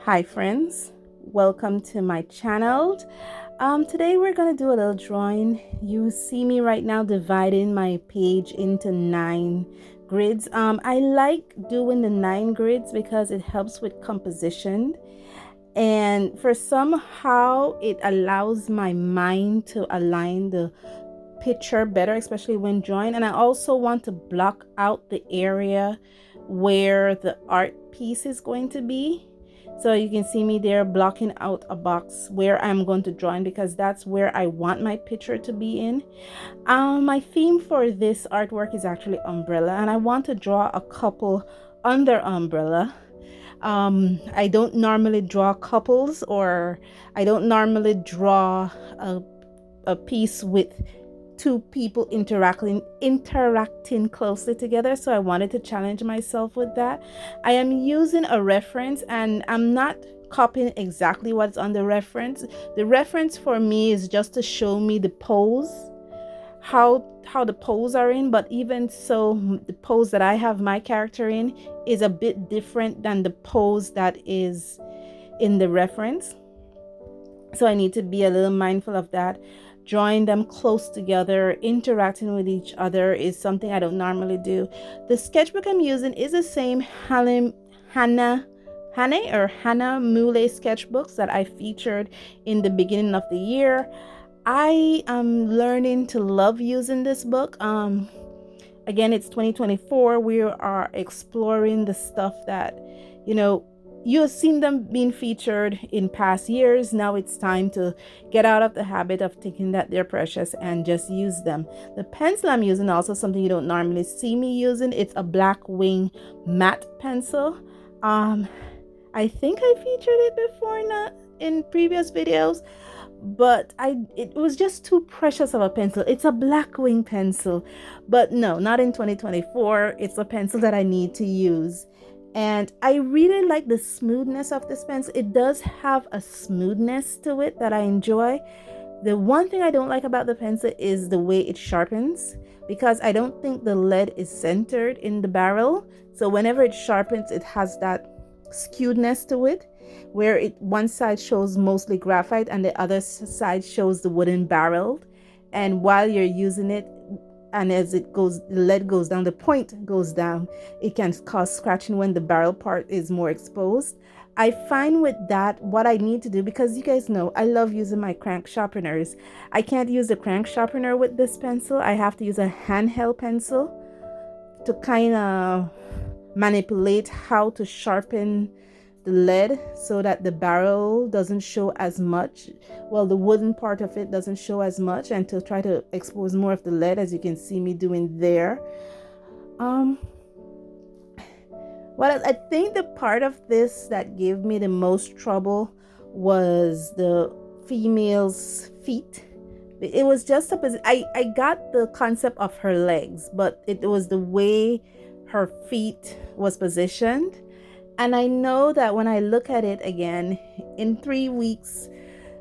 Hi friends, welcome to my channel. Today we're gonna do a little drawing. You see me right now dividing my page into 9 grids. I like doing the 9 grids because it helps with composition, and for somehow it allows my mind to align the picture better, especially when drawing. And I also want to block out the area where the art piece is going to be. So you can see me there blocking out a box where I'm going to draw in, because that's where I want my picture to be in. My theme for this artwork is actually umbrella, and I want to draw a couple under umbrella. I don't normally draw couples, or I don't normally draw a piece with two people interacting closely together. So I wanted to challenge myself with that. I am using a reference, and I'm not copying exactly what's on the reference. The reference for me is just to show me the pose, how the pose are in. But even so, the pose that I have my character in is a bit different than the pose that is in the reference. So I need to be a little mindful of that. Drawing them close together, interacting with each other is something I don't normally do. The sketchbook I'm using is the same Hannah Mule sketchbooks that I featured in the beginning of the year. I am learning to love using this book. Again, it's 2024. We are exploring the stuff that, you have seen them being featured in past years. Now it's time to get out of the habit of thinking that they're precious and just use them. The pencil I'm using, also something you don't normally see me using. It's a Black Wing matte pencil. I think I featured it before in previous videos, but it was just too precious of a pencil. It's a Black Wing pencil, but no, not in 2024. It's a pencil that I need to use. And I really like the smoothness of this pencil. It does have a smoothness to it that I enjoy. The one thing I don't like about the pencil is the way it sharpens, because I don't think the lead is centered in the barrel. So whenever it sharpens, it has that skewedness to it, where one side shows mostly graphite and the other side shows the wooden barrel. And while you're using it, and as it goes, the lead goes down, the point goes down, it can cause scratching when the barrel part is more exposed. I find with that, what I need to do, because you guys know I love using my crank sharpeners. I can't use the crank sharpener with this pencil. I have to use a handheld pencil to kind of manipulate how to sharpen the lead so that the barrel doesn't show as much. Well, the wooden part of it doesn't show as much, and to try to expose more of the lead, as you can see me doing there. Well, I think the part of this that gave me the most trouble was the female's feet. It was just I got the concept of her legs, but it was the way her feet was positioned. And I know that when I look at it again in 3 weeks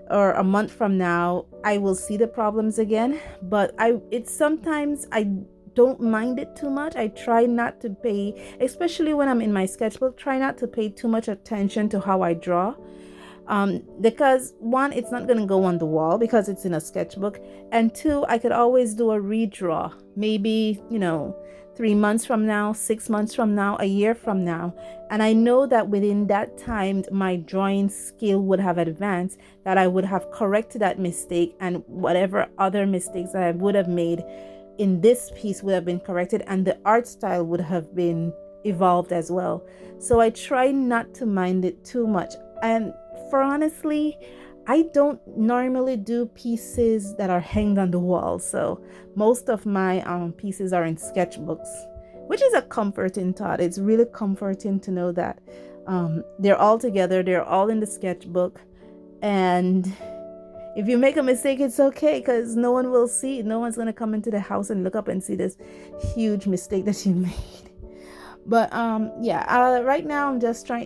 or a month from now, I will see the problems again. But it's sometimes I don't mind it too much. I try not to pay, especially when I'm in my sketchbook, try not to pay too much attention to how I draw. Because one, it's not going to go on the wall because it's in a sketchbook. And two, I could always do a redraw. Maybe, 3 months from now, 6 months from now, a year from now. And I know that within that time, my drawing skill would have advanced, that I would have corrected that mistake, and whatever other mistakes that I would have made in this piece would have been corrected, and the art style would have been evolved as well. So I try not to mind it too much. And for honestly, I don't normally do pieces that are hanged on the wall. So most of my pieces are in sketchbooks, which is a comforting thought. It's really comforting to know that they're all together. They're all in the sketchbook. And if you make a mistake, it's okay, because no one will see it. No one's going to come into the house and look up and see this huge mistake that you made. But right now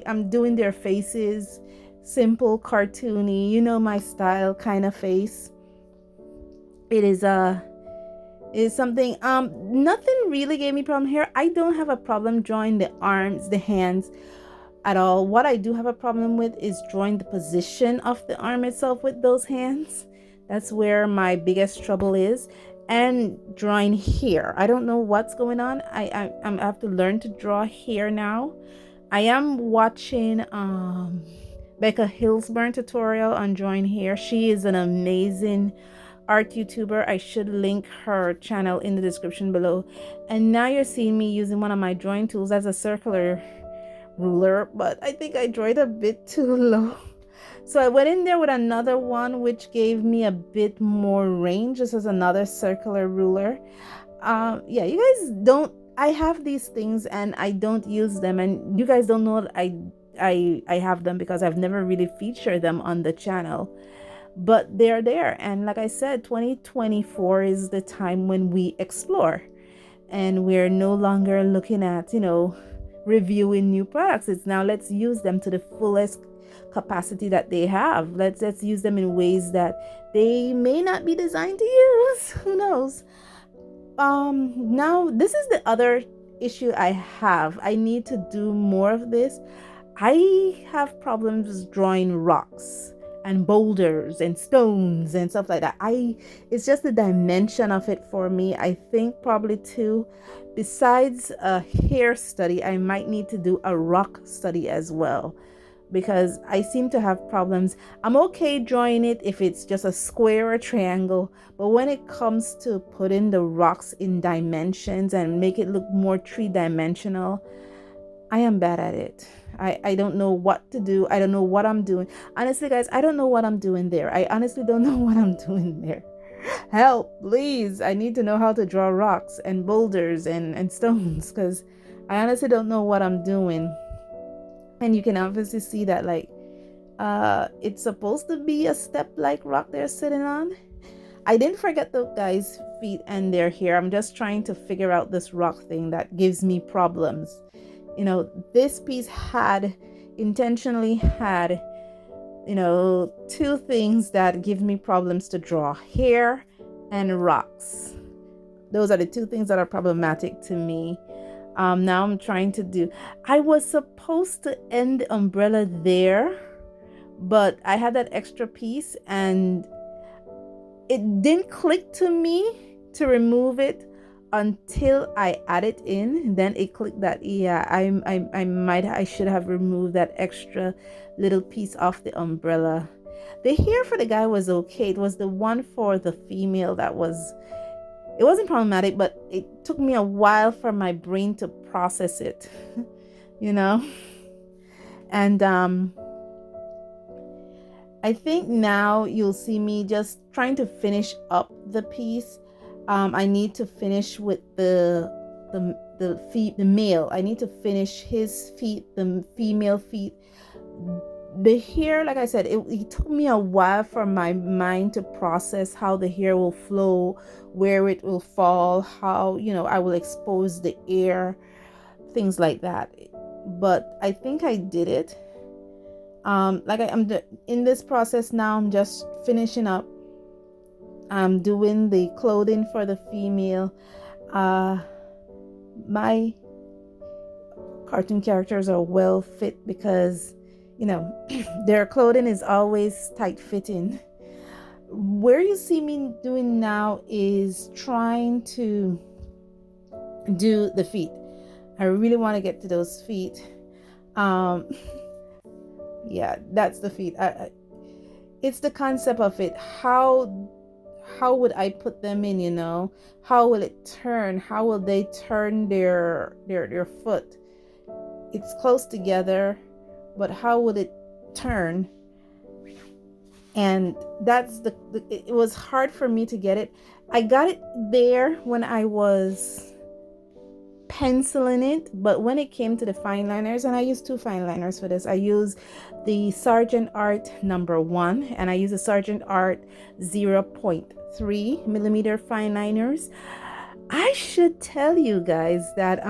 I'm doing their faces. Simple, cartoony, my style kind of face. It is something, nothing really gave me problem here. I don't have a problem drawing the arms, the hands. at all. What I do have a problem with is drawing the position of the arm itself with those hands. That's where my biggest trouble is. And drawing hair. I don't know what's going on. I have to learn to draw hair now. I am watching Becca Hillburn tutorial on drawing hair. She is an amazing art YouTuber. I should link her channel in the description below. And now you're seeing me using one of my drawing tools as a circular ruler, but I think I drew it a bit too low. So I went in there with another one which gave me a bit more range. This is another circular ruler. Yeah, you guys don't, I have these things and I don't use them, and you guys don't know that I have them because I've never really featured them on the channel, but they're there. And like I said, 2024 is the time when we explore, and we're no longer looking at, reviewing new products. It's now, let's use them to the fullest capacity that they have. Let's use them in ways that they may not be designed to use. Who knows? Now this is the other issue I have. I need to do more of this. I have problems drawing rocks and boulders and stones and stuff like that. It's just the dimension of it for me. I think probably too, besides a hair study, I might need to do a rock study as well, because I seem to have problems. I'm okay drawing it if it's just a square or triangle, but when it comes to putting the rocks in dimensions and make it look more three-dimensional, I am bad at it. I don't know what to do. I don't know what I'm doing. Honestly, guys, I don't know what I'm doing there. I honestly don't know what I'm doing there. Help, please. I need to know how to draw rocks and boulders and stones, because I honestly don't know what I'm doing. And you can obviously see that, like, it's supposed to be a step-like rock they're sitting on. I didn't forget the guy's feet and their hair. I'm just trying to figure out this rock thing that gives me problems. This piece intentionally had, two things that give me problems to draw: hair and rocks. Those are the two things that are problematic to me. Now I'm trying to do, I was supposed to end the umbrella there, but I had that extra piece and it didn't click to me to remove it until I add it in. Then it clicked that, yeah, I should have removed that extra little piece off the umbrella. The hair for the guy was okay. It was the one for the female that it wasn't problematic, but it took me a while for my brain to process it, And I think now you'll see me just trying to finish up the piece. I need to finish with the feet, the male. I need to finish his feet, the female feet. The hair, like I said, it took me a while for my mind to process how the hair will flow, where it will fall, how, I will expose the air, things like that. But I think I did it. I'm in this process now. I'm just finishing up. I'm doing the clothing for the female. My cartoon characters are well fit because, their clothing is always tight fitting. Where you see me doing now is trying to do the feet. I really want to get to those feet. Yeah, that's the feet. It's the concept of it. How would I put them in, How will it turn? How will they turn their foot? It's close together, but how would it turn? And that's it was hard for me to get it. I got it there when I was penciling it, but when it came to the fine liners, and I use two fine liners for this, I use the Sargent Art number 1 and I use the Sargent Art 0.3 millimeter fine liners. I should tell you guys that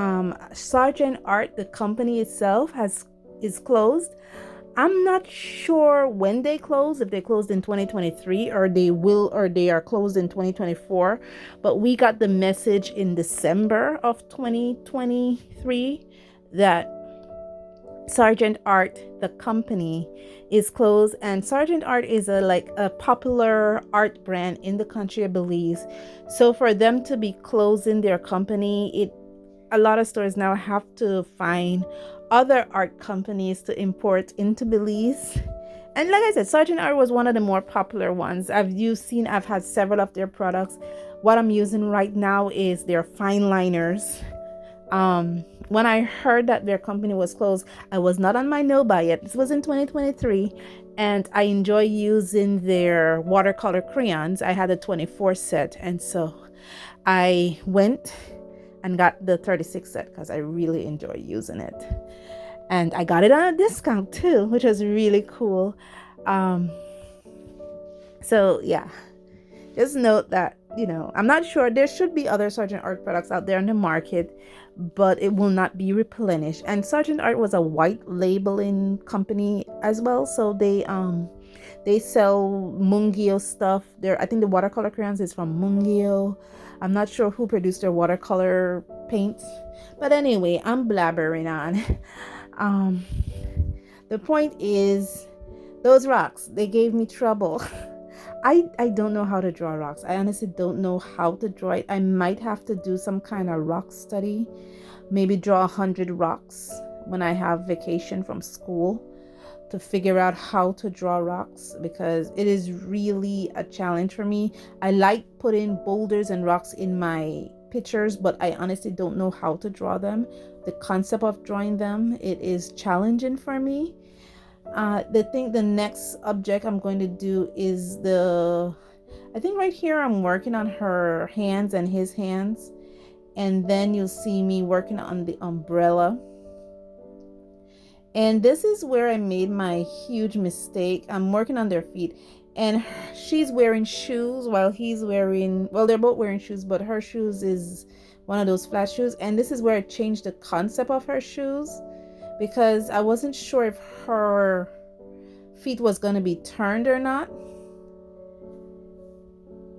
Sargent Art, the company itself, is closed. I'm not sure when they close, if they closed in 2023 or they are closed in 2024, but we got the message in December of 2023 that Sergeant Art, the company, is closed, and Sergeant Art is a popular art brand in the country, I believe. So for them to be closing their company, a lot of stores now have to find other art companies to import into Belize. And like I said, Sergeant Art was one of the more popular ones. I've had several of their products. What I'm using right now is their fine liners. When I heard that their company was closed, I was not on my no buy yet. This was in 2023, and I enjoy using their watercolor crayons. I had a 24 set, and so I went and got the 36 set because I really enjoy using it. And I got it on a discount too, which was really cool. Um, so yeah, just note that, I'm not sure. There should be other Sergeant Art products out there in the market, but it will not be replenished. And Sergeant Art was a white labeling company as well, so they sell Mungio stuff. I think the watercolor crayons is from Mungio. I'm not sure who produced their watercolor paints, but anyway, I'm blabbering on. The point is, those rocks, they gave me trouble. I don't know how to draw rocks. I honestly don't know how to draw it. I might have to do some kind of rock study. Maybe draw 100 rocks when I have vacation from school to figure out how to draw rocks, because it is really a challenge for me. I like putting boulders and rocks in my pictures, but I honestly don't know how to draw them. The concept of drawing them, it is challenging for me. The next object I'm going to do is I think right here I'm working on her hands and his hands, and then you'll see me working on the umbrella. And this is where I made my huge mistake. I'm working on their feet, and she's wearing shoes while they're both wearing shoes, but her shoes is one of those flat shoes. And this is where I changed the concept of her shoes, because I wasn't sure if her feet was going to be turned or not.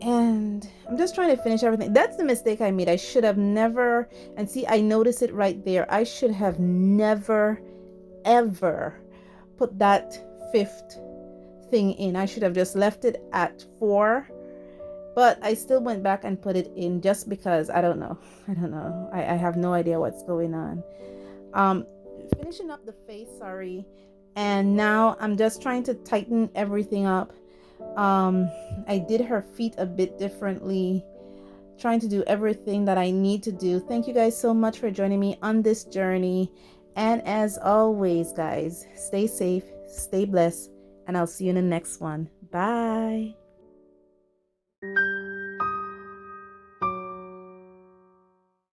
And I'm just trying to finish everything. That's the mistake I made. I should have never, and see, I noticed it right there. I should have never, ever put that fifth thing in. I should have just left it at 4. But I still went back and put it in just because I don't know. I have no idea what's going on. Finishing up the face, sorry. And now I'm just trying to tighten everything up. I did her feet a bit differently, trying to do everything that I need to do. Thank you guys so much for joining me on this journey. And as always, guys, stay safe, stay blessed, and I'll see you in the next one. Bye.